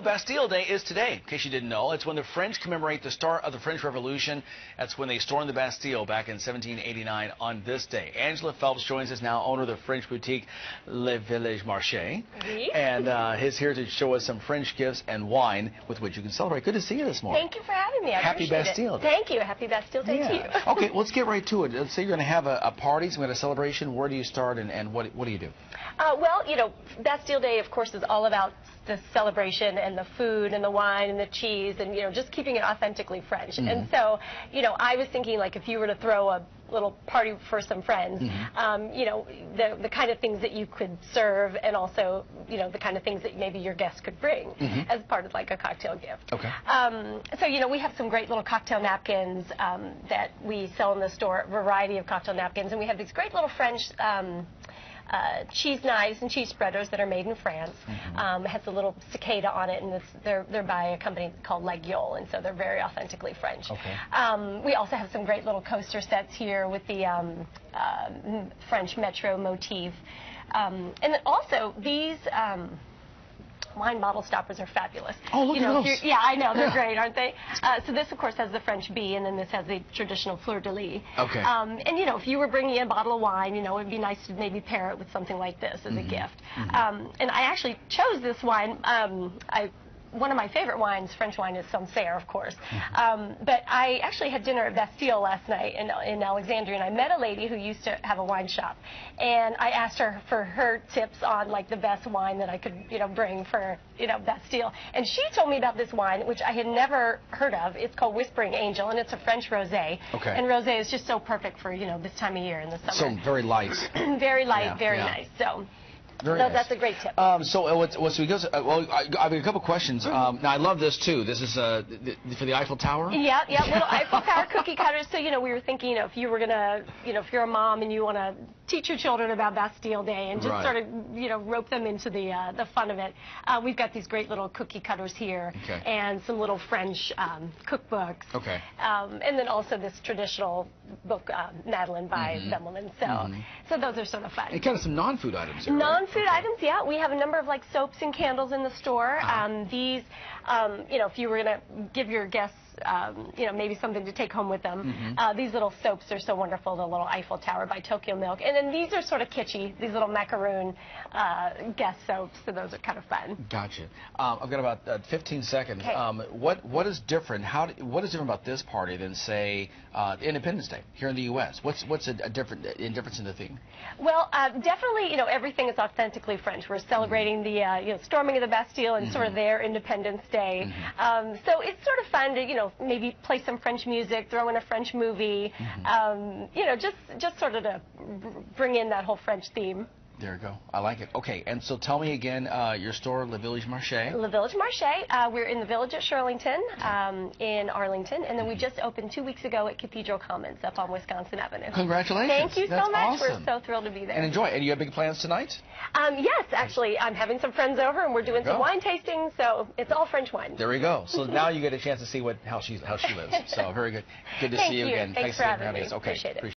Bastille Day is today, in case you didn't know. It's when the French commemorate the start of the French Revolution. That's when they stormed the Bastille back in 1789 on this day. Angela Phelps joins us now, owner of the French boutique Marche. Oui. And he's here to show us some French gifts and wine with which you can celebrate. Good to see you this morning. Thank you for having me. I Happy appreciate Bastille it. Day. Thank you. Happy Bastille Day to you. Okay, let's get right to it. Let's say you're going to have a party, some kind of celebration. Where do you start and what do you do? Well, Bastille Day, of course, is all about the celebration and the food and the wine and the cheese and, just keeping it authentically French. Mm-hmm. And so, I was thinking, like, if you were to throw a little party for some friends, mm-hmm. the kind of things that you could serve and also, the kind of things that maybe your guests could bring mm-hmm. as part of, like, a cocktail gift. Okay. So, we have some great little cocktail napkins that we sell in the store, a variety of cocktail napkins, and we have these great little French cheese knives and cheese spreaders that are made in France. Mm-hmm. It has a little cicada on it, and they're by a company called La Guiole, and so they're very authentically French. Okay. We also have some great little coaster sets here with the French metro motif. And then also these wine bottle stoppers are fabulous. Oh, look at those. Yeah, I know. They're great, aren't they? So this, of course, has the French bee, and then this has the traditional fleur-de-lis. Okay. And, if you were bringing in a bottle of wine, it would be nice to maybe pair it with something like this as mm-hmm. a gift. Mm-hmm. And I actually chose this wine. One of my favorite wines, French wine, is Sancerre, of course. But I actually had dinner at Bastille last night in Alexandria, and I met a lady who used to have a wine shop. And I asked her for her tips on, like, the best wine that I could, bring for, Bastille. And she told me about this wine, which I had never heard of. It's called Whispering Angel, and it's a French rosé. Okay. And rosé is just so perfect for, this time of year in the summer. So very light. Very light, yeah, very yeah. nice. So. Very nice. That's a great tip. So he goes. Well, I have a couple questions. Mm-hmm. Now I love this too. This is for the Eiffel Tower. Yeah, little Eiffel Tower cookie cutters. So we were thinking, if you were gonna, if you're a mom and you want to teach your children about Bastille Day and just right. sort of, rope them into the fun of it, we've got these great little cookie cutters here, okay. and some little French cookbooks. Okay. And then also this traditional book, Madeline by mm-hmm. Bemelman. So, mm-hmm. so those are sort of fun. And kind of some non-food items here. Non-food right? items, yeah. We have a number of, like, soaps and candles in the store. These, if you were going to give your guests, maybe something to take home with them, mm-hmm. These little soaps are so wonderful. The little Eiffel Tower by Tokyo Milk. And then these are sort of kitschy, these little macaroon guest soaps, so those are kind of fun. Gotcha. I've got about 15 seconds. Okay. What is different? What is different about this party than, say, Independence Day here in the U.S.? What's a difference in the theme? Well, definitely, everything is authentically French. We're celebrating mm-hmm. the storming of the Bastille and mm-hmm. sort of their Independence Day. Mm-hmm. So it's sort of fun to, maybe play some French music, throw in a French movie, mm-hmm. Just sort of to bring in that whole French theme. There you go. I like it. Okay, and so tell me again, your store, Le Village Marche. Le Village Marche. We're in the Village at Shirlington, in Arlington, and then we just opened 2 weeks ago at Cathedral Commons up on Wisconsin Avenue. Congratulations. Thank you That's so much. Awesome. We're so thrilled to be there. And enjoy. And you have big plans tonight? Yes, actually, I'm having some friends over, and we're doing some wine tasting, so it's all French wine. There we go. So now you get a chance to see how she lives. So very good. Good to see you again. Thanks for having me. Okay. Appreciate it.